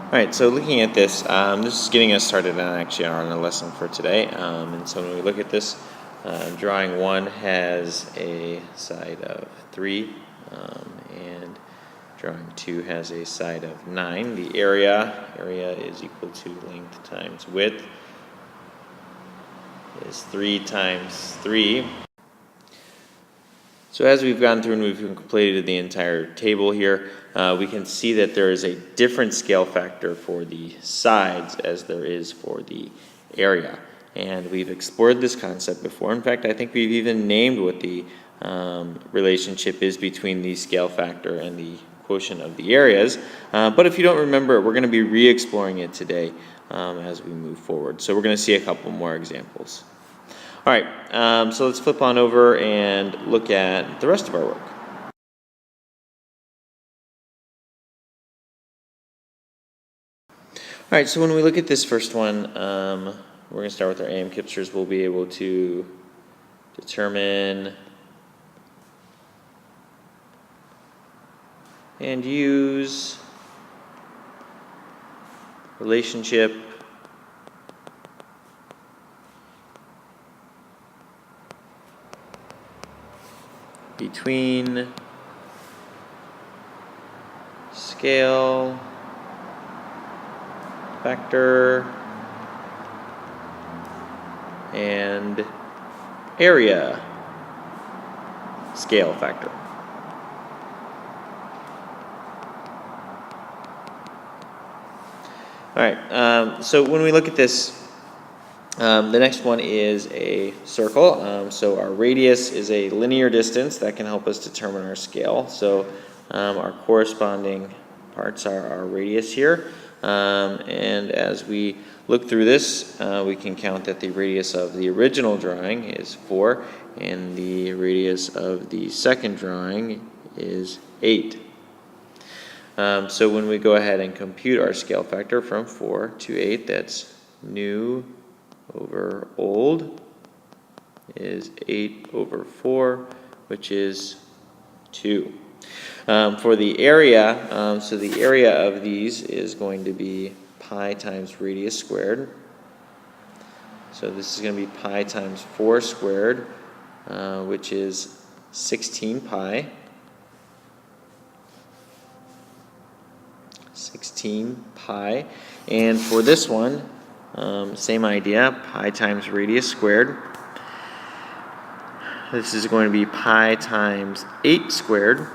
Alright, so looking at this, this is getting us started on our lesson for today. And so when we look at this, drawing 1 has a side of 3, and drawing 2 has a side of 9. The area is equal to length times width is 3 times 3. So as we've gone through and we've completed the entire table here, we can see that there is a different scale factor for the sides as there is for the area. And we've explored this concept before. In fact, I think we've even named what the relationship is between the scale factor and the quotient of the areas. But if you don't remember, we're going to be re-exploring it today as we move forward. So we're going to see a couple more examples. All right, so let's flip on over and look at the rest of our work. All right, so when we look at this first one, we're going to start with our AM Kipsters. We'll be able to determine and use relationship between scale factor and area scale factor. All right, so when we look at this, the next one is a circle. So our radius is a linear distance that can help us determine our scale. So our corresponding parts are our radius here. And as we look through this, we can count that the radius of the original drawing is 4, and the radius of the second drawing is 8. So when we go ahead and compute our scale factor from 4 to 8, that's new over old is 8 over 4, which is 2. For the area, so the area of these is going to be pi times radius squared. So this is going to be pi times 4 squared, which is 16 pi. 16 pi. And for this one, same idea, pi times radius squared. This is going to be pi times 8 squared,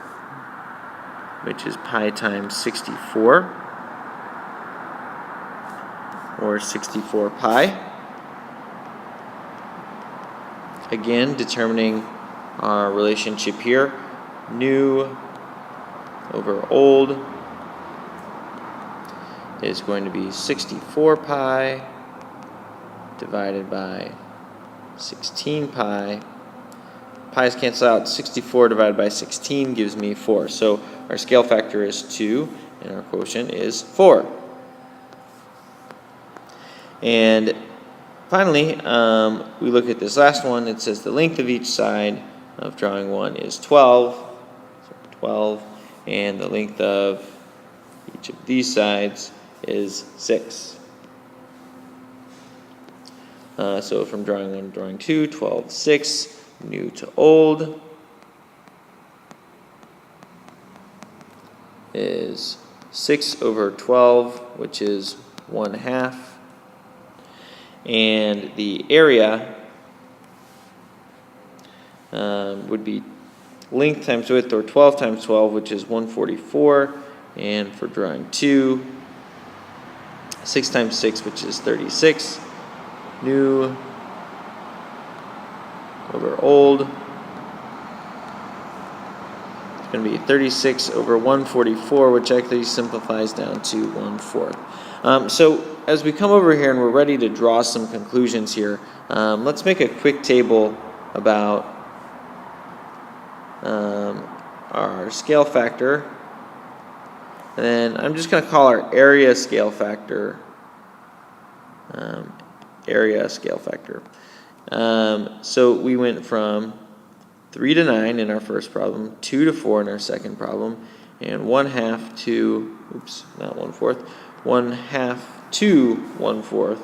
which is pi times 64, or 64 pi. Again, determining our relationship here, new over old is going to be 64 pi divided by 16 pi. Pi's cancel out. 64 divided by 16 gives me 4. So our scale factor is 2, and our quotient is 4. And finally, we look at this last one. It says the length of each side of drawing 1 is 12. So 12. And the length of each of these sides is 6. So from drawing 1 to drawing 2, 12, 6. New to old is 6 over 12, which is 1/2. And the area would be length times width, or 12 times 12, which is 144. And for drawing 2, 6 times 6, which is 36. New over old. It's going to be 36 over 144, which actually simplifies down to 1/4. So as we come over here and we're ready to draw some conclusions here, let's make a quick table about our scale factor. And then I'm just going to call our area scale factor So we went from 3 to 9 in our first problem, 2 to 4 in our second problem, and 1/2 to, 1/4, 1/2 to 1/4.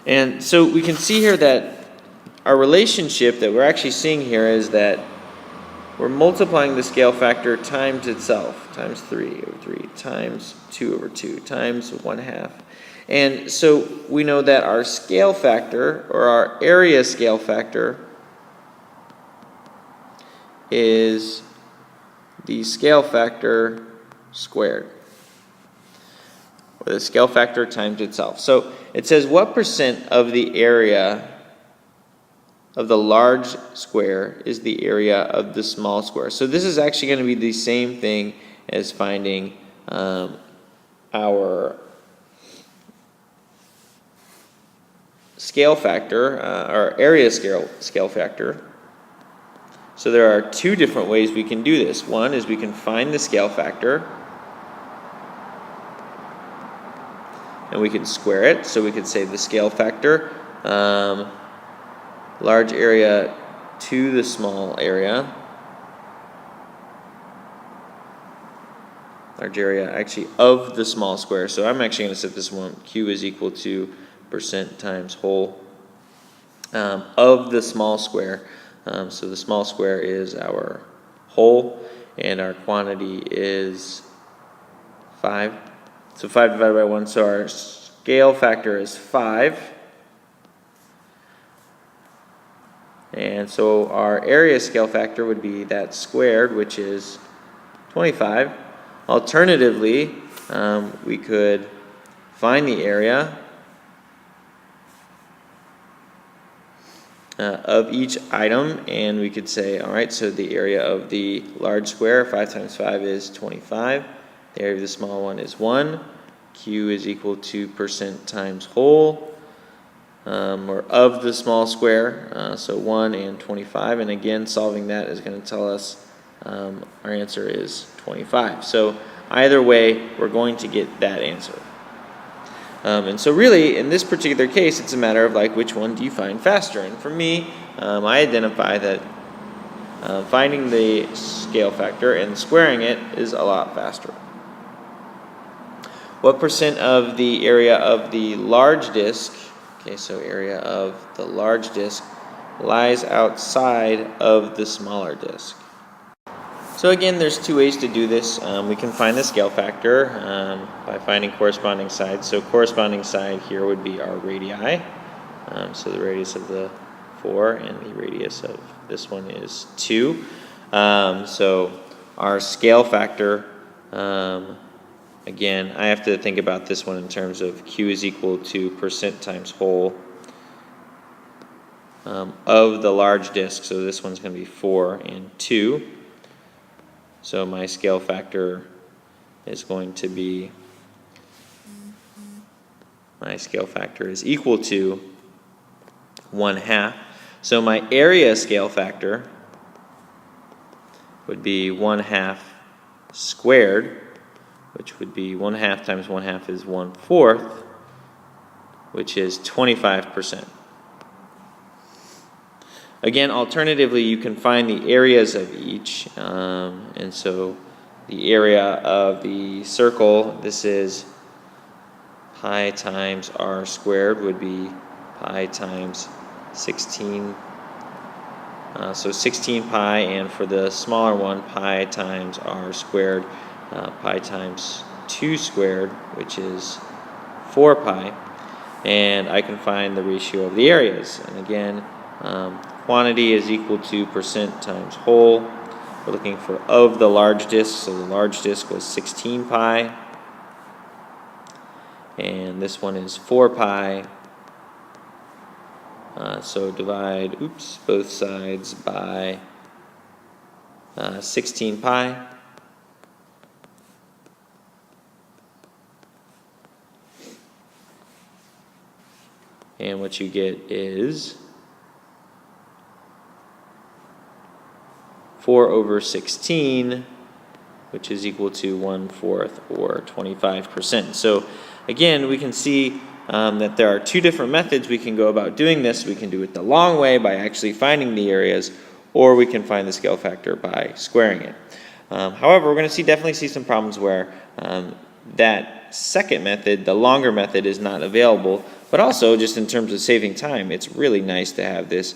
And so we can see here that our relationship that we're actually seeing here is that we're multiplying the scale factor times itself, times 3 over 3, times 2 over 2, times 1/2. And so we know that our scale factor, or our area scale factor, is the scale factor squared, or the scale factor times itself. So it says what percent of the area of the large square is the area of the small square. So this is actually going to be the same thing as finding our scale factor, our area scale factor. So there are two different ways we can do this. One is we can find the scale factor, and we can square it. So we could say the scale factor, large area to the small area. Large area actually of the small square. So I'm actually going to set this one, Q is equal to percent times whole of the small square. So the small square is our whole, and our quantity is 5. So 5 divided by 1, so our scale factor is 5. And so our area scale factor would be that squared, which is 25. Alternatively, we could find the area of each item, and we could say, all right, so the area of the large square, 5 times 5 is 25. The area of the small one is 1. Q is equal to percent times whole, or of the small square, so 1 and 25. And again, solving that is going to tell us our answer is 25. So either way, we're going to get that answer. And so really, in this particular case, it's a matter of like, which one do you find faster? And for me, I identify that finding the scale factor and squaring it is a lot faster. What percent of the area of the large disk, okay, so area of the large disk, lies outside of the smaller disk? So again, there's two ways to do this. We can find the scale factor by finding corresponding sides. So corresponding side here would be our radii. So the radius of the 4 and the radius of this one is 2. So our scale factor, again, I have to think about this one in terms of Q is equal to percent times whole of the large disk. So this one's going to be 4 and 2. So my scale factor is going to be, my scale factor is equal to 1/2. So my area scale factor would be 1/2 squared, which would be 1/2 times 1/2 is 1/4, which is 25%. Again, alternatively, you can find the areas of each, and so the area of the circle, this is pi times r squared, would be pi times 16, so 16 pi, and for the smaller one, pi times r squared, pi times 2 squared, which is 4 pi, and I can find the ratio of the areas. And again, quantity is equal to percent times whole. We're looking for of the large disk, so the large disk was 16 pi, and this one is 4 pi. So divide, both sides by 16 pi. And what you get is 4 over 16, which is equal to 1/4 or 25%. So again, we can see that there are two different methods we can go about doing this. We can do it the long way by actually finding the areas, or we can find the scale factor by squaring it. However, we're going to definitely see some problems where that second method, the longer method, is not available. But also, just in terms of saving time, it's really nice to have this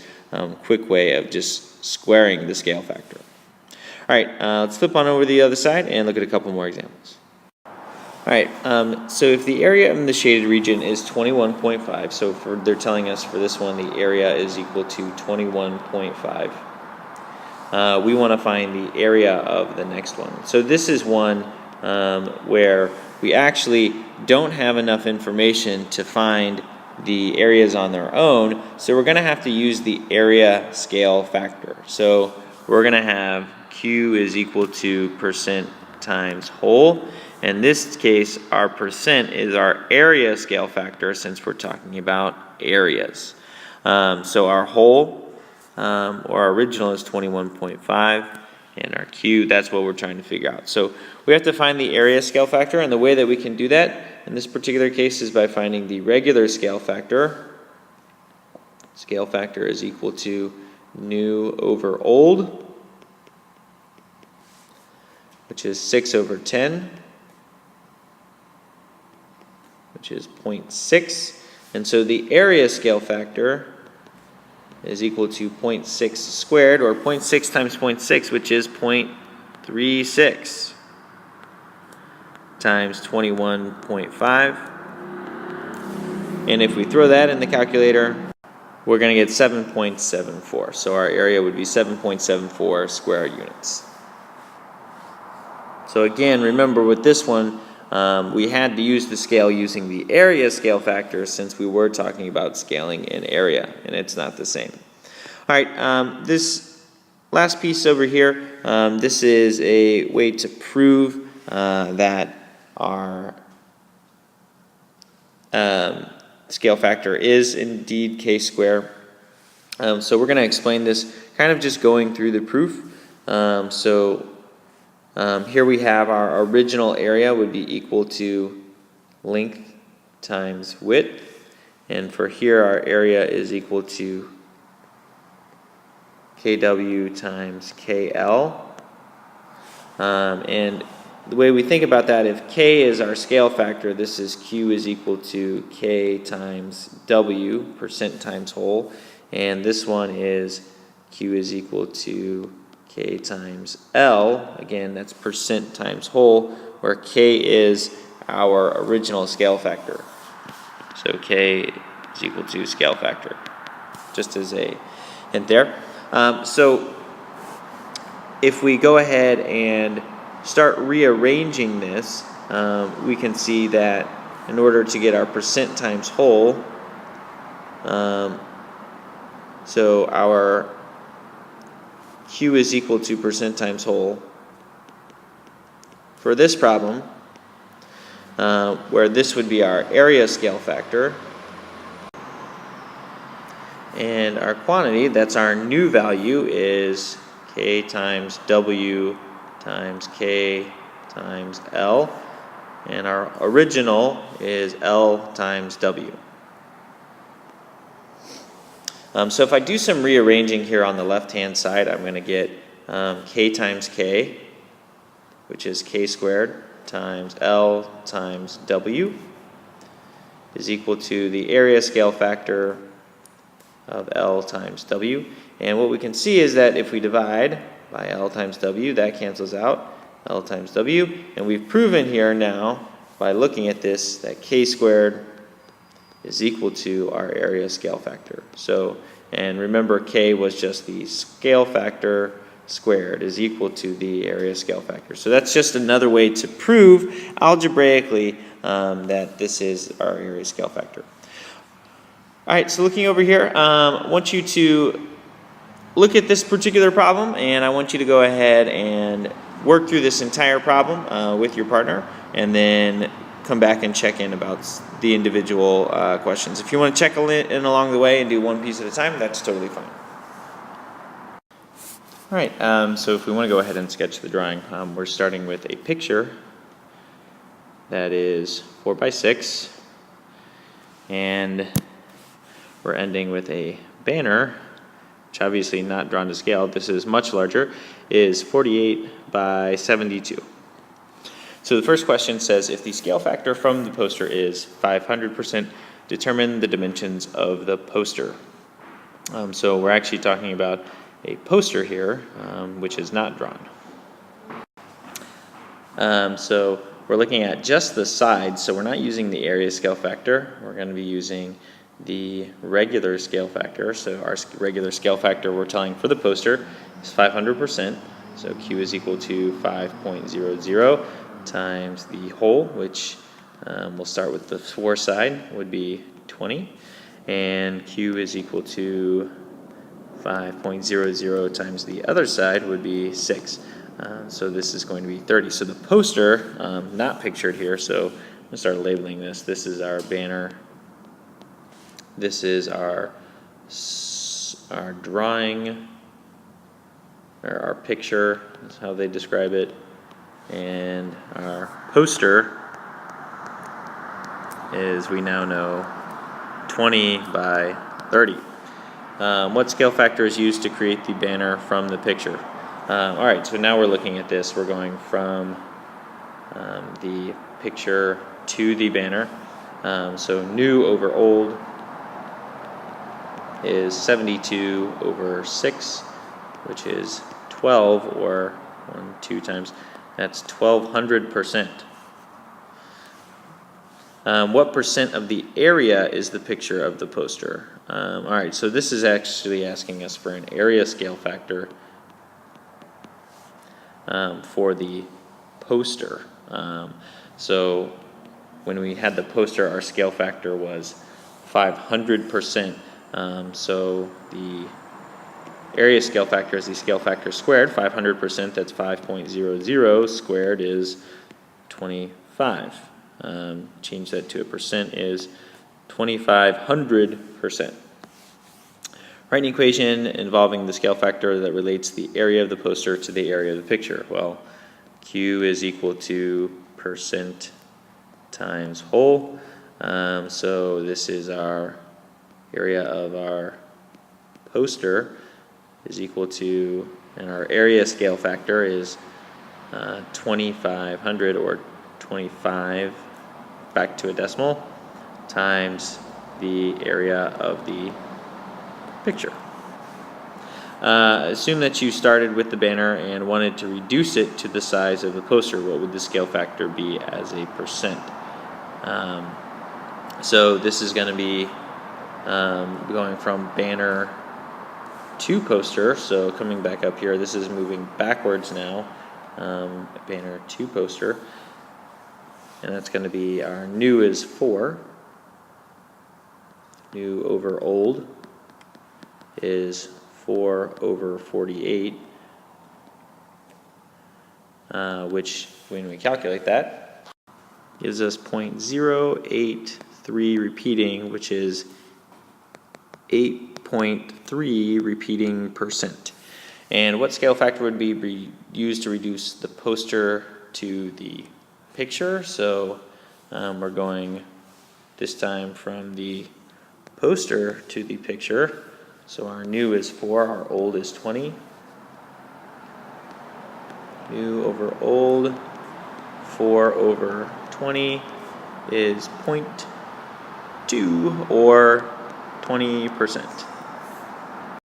quick way of just squaring the scale factor. All right, let's flip on over to the other side and look at a couple more examples. All right, so if the area in the shaded region is 21.5, so they're telling us for this one the area is equal to 21.5. We want to find the area of the next one. So this is one where we actually don't have enough information to find the areas on their own, so we're going to have to use the area scale factor. So we're going to have Q is equal to percent times whole. In this case, our percent is our area scale factor since we're talking about areas. So our whole, or our original, is 21.5, and our Q, that's what we're trying to figure out. So we have to find the area scale factor, and the way that we can do that in this particular case is by finding the regular scale factor. Scale factor is equal to new over old, which is 6 over 10. Which is 0.6, and so the area scale factor is equal to 0.6 squared, or 0.6 times 0.6, which is 0.36 times 21.5, and if we throw that in the calculator, we're going to get 7.74, so our area would be 7.74 square units. So again, remember with this one, we had to use the scale using the area scale factor since we were talking about scaling in area, and it's not the same. All right, this last piece over here, this is a way to prove that our scale factor is indeed k squared. So we're going to explain this kind of just going through the proof. Here we have our original area would be equal to length times width, and for here our area is equal to kW times KL. And the way we think about that, if K is our scale factor, this is Q is equal to K times W, percent times whole, and this one is Q is equal to K times L, again that's percent times whole, where K is our original scale factor. So K is equal to scale factor, just as a hint there. So if we go ahead and start rearranging this, we can see that in order to get our percent times whole, so our Q is equal to percent times whole. For this problem, where this would be our area scale factor, and our quantity, that's our new value, is K times W times K times L, and our original is L times W. So if I do some rearranging here on the left-hand side, I'm going to get K times K, which is K squared, times L times W, is equal to the area scale factor of L times W. And what we can see is that if we divide by L times W, that cancels out, L times W. And we've proven here now, by looking at this, that K squared is equal to our area scale factor. So, and remember, K was just the scale factor squared is equal to the area scale factor. So that's just another way to prove algebraically that this is our area scale factor. All right, so looking over here, I want you to look at this particular problem, and I want you to go ahead and work through this entire problem with your partner, and then come back and check in about the individual questions. If you want to check in along the way and do one piece at a time, that's totally fine. All right, so if we want to go ahead and sketch the drawing, we're starting with a picture that is 4 by 6, and we're ending with a banner which obviously not drawn to scale, this is much larger, is 48 by 72. So the first question says, if the scale factor from the poster is 500%, determine the dimensions of the poster. So we're actually talking about a poster here, which is not drawn. So we're looking at just the sides, so we're not using the area scale factor. We're going to be using the regular scale factor. So our regular scale factor we're telling for the poster is 500%. So Q is equal to 5.00 times the whole, which we'll start with the 4 side, would be 20. And Q is equal to 5.00 times the other side would be 6. So this is going to be 30. So the poster, not pictured here, so I'm going to start labeling this. This is our banner. This is our drawing, or our picture, is how they describe it. And our poster is, we now know, 20 by 30. What scale factor is used to create the banner from the picture? All right, so now we're looking at this. We're going from the picture to the banner. So new over old is 72 over 6, which is 12, or 2 times. That's 1200%. What percent of the area is the picture of the poster? All right, so this is actually asking us for an area scale factor for the poster. So when we had the poster, our scale factor was 500%. So the area scale factor is the scale factor squared. 500%, that's 5.00 squared is 25. Change that to a percent is 2500%. Write an equation involving the scale factor that relates the area of the poster to the area of the picture. Well, Q is equal to percent times whole. So this is our area of our poster is equal to, and our area scale factor is 2500, or 25 back to a decimal, times the area of the picture. Assume that you started with the banner and wanted to reduce it to the size of the poster. What would the scale factor be as a percent? So this is going to be going from banner to poster. So coming back up here, this is moving backwards now. Banner to poster. And that's going to be, our new is 4. New over old is 4 over 48, which, when we calculate that, gives us 0.083 repeating, which is 8.3 repeating percent. And what scale factor would be used to reduce the poster to the picture? So we're going this time from the poster to the picture. So our new is 4, our old is 20. New over old, 4 over 20 is 0.2, or 20%.